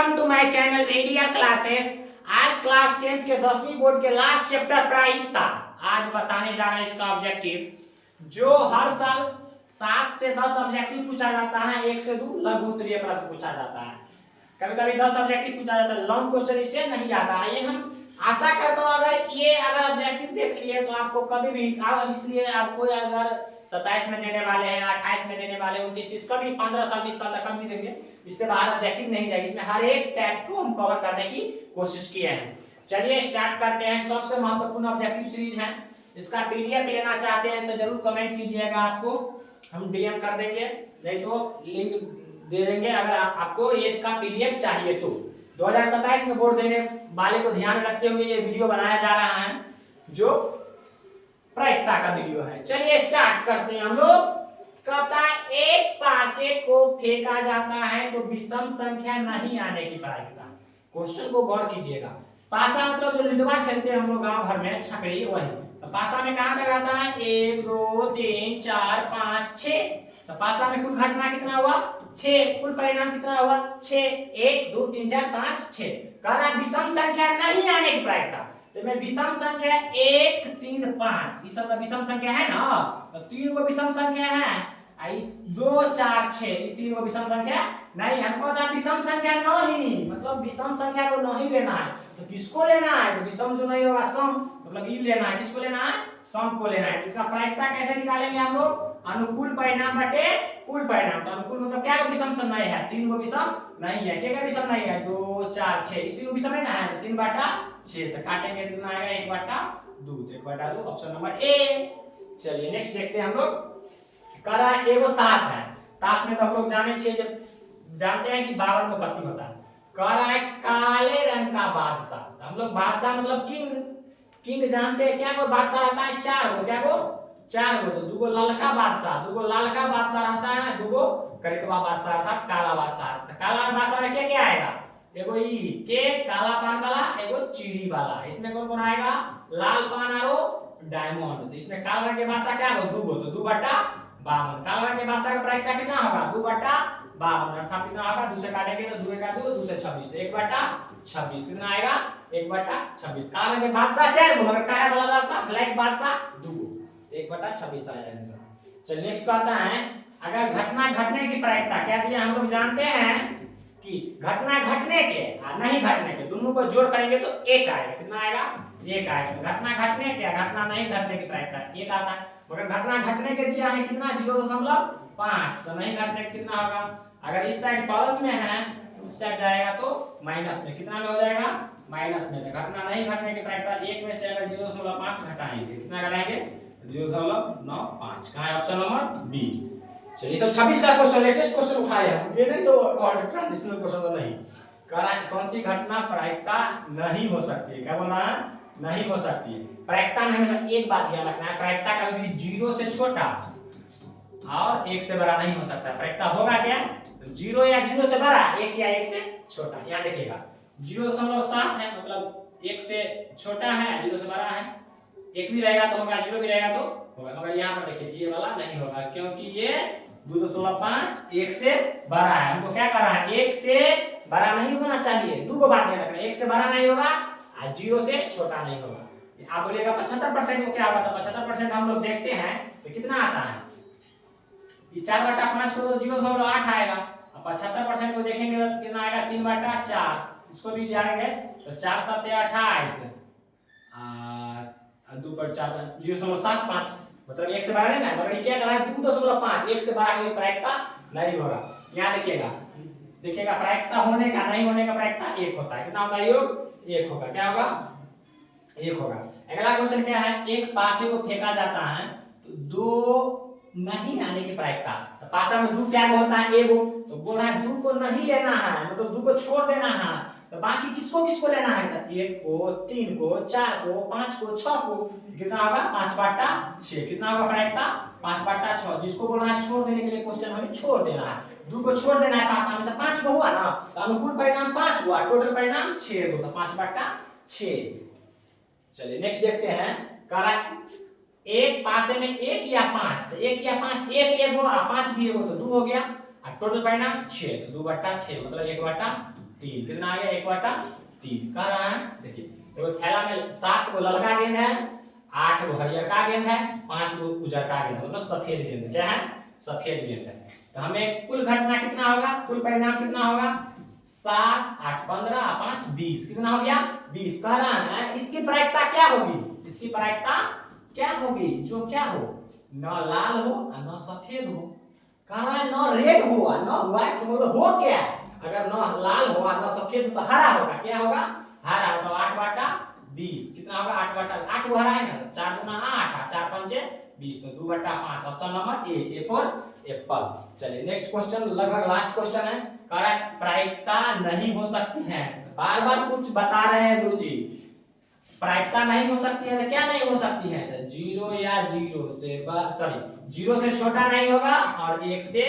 Welcome to my channel radial classes. आज class 10th के 10वीं बोर्ड के लास्ट चैप्टर प्रायिकता आज बताने जा रहे हैं। इसका ऑब्जेक्टिव जो हर साल 7 से 10 ऑब्जेक्टिव पूछा जाता है, 1 से 2 लघु उत्तरीय प्रश्न पूछा जाता है, कभी कभी 10 ऑब्जेक्टिव पूछा जाता है। लॉन्ग क्वेश्चन इससे नहीं आता है। ये हम आशा करता हूँ अगर ऑब्जेक्टिव देख लिए तो आपको कभी भी इसलिए आपको अगर 27 में देने वाले हैं, 28 में देने वाले, 29, 30, कभी 15 साल 20 साल तक हम नहीं देंगे, इससे बाहर ऑब्जेक्टिव नहीं जाएगी। इसमें हर एक टैग को हम कवर करने की कोशिश किए हैं। चलिए स्टार्ट करते हैं। सबसे महत्वपूर्ण ऑब्जेक्टिव सीरीज है। इसका पीडीएफ लेना चाहते हैं तो जरूर कमेंट कीजिएगा, आपको हम डीएम कर देंगे, नहीं तो लिंक दे देंगे अगर आपको ये इसका पीडीएफ चाहिए तो। 2027 में बोर्ड देने वाले को ध्यान रखते हुए ये वीडियो बनाया जा रहा है, जो प्रायिकता का वीडियो है। चलिए स्टार्ट करते हैं हम लोग। कहता है एक पासे को फेंका जाता है तो विषम संख्या नहीं आने की प्रायिकता। क्वेश्चन को गौर कीजिएगा। पासा मतलब जो लिदवा खेलते हैं हम लोग गांव भर में, छकड़ी, वही। तो पासा में कहां तक आता है? 1 2 3 4 5 6। तो पासा में कुल घटना कितना हुआ? 6। कुल परिणाम कितना हुआ? 6। 1 2 3 4 5 6। कह रहा है विषम संख्या नहीं आने की प्रायिकता। तो मैं विषम संख्या 1 3 5, ये सब विषम संख्या है ना, तो 3 को विषम संख्या है, 2 4 6, ये 3 को विषम संख्या नहीं। हमको पता विषम संख्या नहीं, मतलब विषम संख्या को नहीं लेना है। तो किसको लेना है? तो विषम जो नहीं होगा सम, मतलब ई लेना है। किसको लेना है? सम को लेना है। इसका प्रायिकता कैसे निकालेंगे हम लोग? अनुकूल परिणाम बटे कुल परिणाम। तो अनुकूल मतलब क्या विषम सम नहीं है? 3 को विषम नहीं है। क्या विषम नहीं है? 2 4 6, ये 3 को विषम नहीं है, तो 3 बटा 6। तो काटेंगे कितना आएगा? 1 बटा 2। 1 बटा 2 ऑप्शन नंबर ए। चलिए नेक्स्ट देखते हैं हम लोग। कह रहा है एगो ताश है। ताश में तो हम लोग जानते हैं कि 52 को पत्ती होता है। कह रहा है काले रंग का बादशाह। तो हम लोग बादशाह मतलब किंग जानते हैं। क्या को बादशाह रहता है? 4 को। क्या को? 4 को। तो दूगो लालका बादशाह रहता है, दूगो करिकवा बादशाह अर्थात काला बादशाह। तो काला बादशाह में क्या क्या आएगा? एगो ई के काला पान वाला, एगो चीड़ी वाला। इसमें कौन कौन आएगा? लाल पान और डायमंड। तो इसमें काला रंग के बादशाह क्या हो? 2 को। तो 2 बटा 52। काला रंग के बादशाह का प्रायिकता कितना होगा? 2 बटा 52 अर्थात कितना होगा? 2 से काटेंगे तो 2 का 2, 2 से 26, तो 1 बटा 26 कितना आएगा? 1 बटा 26। काला रंग के बादशाह 4 को, मगर काला वाला बादशाह ब्लैक बादशाह 2 को, 1 बटा 26 आया आंसर। चलिए नेक्स्ट आता है अगर घटना घटने की प्रायिकता। क्या दिया? हम लोग जानते हैं कि घटना घटने के और नहीं घटने के दोनों को जोड़ करेंगे तो 1 आएगा। कितना आएगा? 1 आएगा। घटना घटने के घटना नहीं घटने की प्रायिकता 1 आता है, मगर घटना घटने के दिया है कितना? 0.5। तो नहीं घटने कितना होगा? अगर इस साइड प्लस में है तो उस साइड जाएगा तो माइनस में। कितना में हो जाएगा? माइनस में। तो घटना नहीं घटने की प्रायिकता 1 में से अगर 0.5 घटाएंगे कितना घटाएंगे? 0.95। कहां है? Option number B. चलिए सब 26 का क्वेश्चन, लेटेस्ट क्वेश्चन उठाए हैं ये, नहीं तो और ट्रेडिशनल क्वेश्चन तो नहीं। कह रहा है कौन सी घटना प्रायिकता नहीं हो सकती है? क्या बोल रहा है? नहीं हो सकती है। प्रायिकता नहीं हो सकती। एक बात ध्यान रखना है, प्रायिकता कभी भी 0 से छोटा और 1 से बड़ा नहीं हो सकता। प्रायिकता होगा क्या? तो 0 या 0 से बड़ा, 1 या 1 से छोटा। यहाँ देखिएगा 0.7 है, मतलब 1 से छोटा है, 0 से बड़ा है। 1 भी रहेगा तो होगा, 0 भी रहेगा तो होगा, मगर यहाँ पर देखिए ये वाला नहीं होगा, क्योंकि ये 2.5 1 से बड़ा है। हमको क्या करना है? 1 से बड़ा नहीं होना चाहिए। 2 को बात ध्यान रखना, 1 से बड़ा नहीं होगा और 0 से छोटा नहीं होगा। आप बोलिएगा 75% को क्या होगा? तो 75% हम लोग देखते हैं तो कितना आता है? ये 4 बटा 5 को तो 0.8 आएगा। अब 75% को देखेंगे तो कितना आएगा? 3 बटा 4। इसको भी जानेंगे तो 4 7 28 2 पर 4 0.75, मतलब 1 से बड़ा नहीं है, मगर ये क्या कर रहा है? 2.5 1 से बड़ा की प्रायिकता नहीं होगा। यहाँ देखिएगा प्रायिकता होने का नहीं होने का प्रायिकता 1 होता है। कितना होता है? योग 1 होगा। क्या होगा? 1 होगा। अगला क्वेश्चन क्या है? एक पासे को फेंका जाता है तो 2 नहीं आने की प्रायिकता। तो पासा में 2 क्या होता है? एगो। तो बोल रहा है 2 को नहीं लेना है, मतलब 2 को छोड़ देना है। तो बाकी किसको लेना है? 1 को, 3 को, 4 को, 5 को, 6 को। कितना होगा? 5 बटा 6। कितना होगा प्रायिकता? 5 बटा 6। जिसको बोल रहा है छोड़ देने के लिए क्वेश्चन हमें छोड़ देना है। 2 को छोड़ देना है पासा में, तो 5 को हुआ ना, तो अनुकूल परिणाम 5 हुआ, टोटल परिणाम 6 होगा, तो 5 बटा 6। चलिए नेक्स्ट देखते हैं। कह रहा है एक पासे में 1 या 5, तो 1 या 5, 1 एगो और 5 भी एगो, तो 2 हो गया और टोटल परिणाम 6, तो 2 बटा 6 मतलब 1 बटा 3 कितना आ गया 1/3 कह रहा है। देखिए देखो थैला में 7 गो ललका गेंद है, 8 गो हरियर का गेंद है, 5 गो उजर का गेंद है, मतलब सफेद गेंद है। क्या है? सफेद गेंद है। तो हमें कुल घटना कितना होगा, कुल परिणाम कितना होगा 7 8 15 5 20 कितना हो गया 20 कह रहा है। इसकी प्रायिकता क्या होगी, इसकी प्रायिकता क्या होगी, जो क्या हो न लाल हो और न सफेद हो। कह रहा है न रेड हो और न व्हाइट हो, मतलब हो क्या, अगर न लाल हो और न सफेद हो तो हरा होगा। क्या होगा? हरा। मतलब 8/20 कितना होगा 8 को हरा है ना, 4 गुना 8 4 5 20 तो 2/5। Option number A for Apple. चलिए नेक्स्ट क्वेश्चन, लगभग लास्ट क्वेश्चन है। कह रहा है प्रायिकता नहीं हो सकती है। बार बार कुछ बता रहे हैं गुरुजी, प्रायिकता नहीं हो सकती है तो क्या नहीं हो सकती है, तो 0 या 0 से सॉरी 0 से छोटा नहीं होगा और 1 से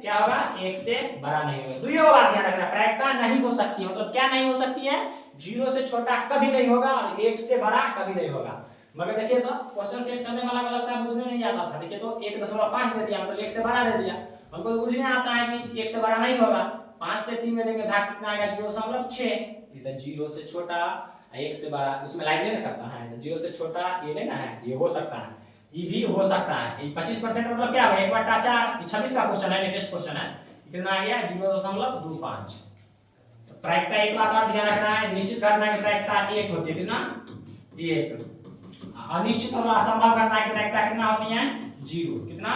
क्या होगा 1 से बड़ा नहीं होगा। दुइयों बात ध्यान रखना, प्रायिकता नहीं हो सकती है मतलब क्या नहीं हो सकती है, 0 से छोटा कभी नहीं होगा और 1 से बड़ा कभी नहीं होगा। मगर देखिए तो क्वेश्चन सेट करने वाला को लगता है बुझने नहीं आता था। देखिए तो 1.5 दे दिया, मतलब 1 से बड़ा दे दिया। हमको तो बुझने आता है कि 1 से बड़ा नहीं होगा। 5 से 3 में देंगे भाग कितना आएगा 0.6। इधर 0 से छोटा 1 से बड़ा, उसमें लाइज नहीं करता है, 0 से छोटा ये लेना है, ये हो सकता है, ये भी हो सकता है। ये 25% मतलब क्या है 1/4। 26 का क्वेश्चन है, लेटेस्ट क्वेश्चन है। कितना आ गया 0.25। प्रायिकता एक बात और ध्यान रखना है, निश्चित घटना की प्रायिकता 1 होती है। कितना 1। अनिश्चित और असंभव घटना की प्रायिकता कितना होती है 0। कितना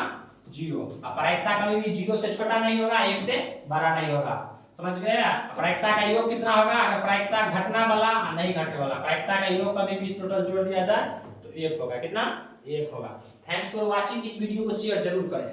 0। अब प्रायिकता कभी भी 0 से छोटा नहीं होगा, 1 से बड़ा नहीं होगा। समझ गए? प्रायिकता का योग कितना होगा, अगर प्रायिकता घटना वाला और नहीं घटने वाला, प्रायिकता का योग कभी भी टोटल जोड़ दिया जाए तो 1 होगा। कितना 1 होगा। Thanks for watching. इस वीडियो को शेयर जरूर करें।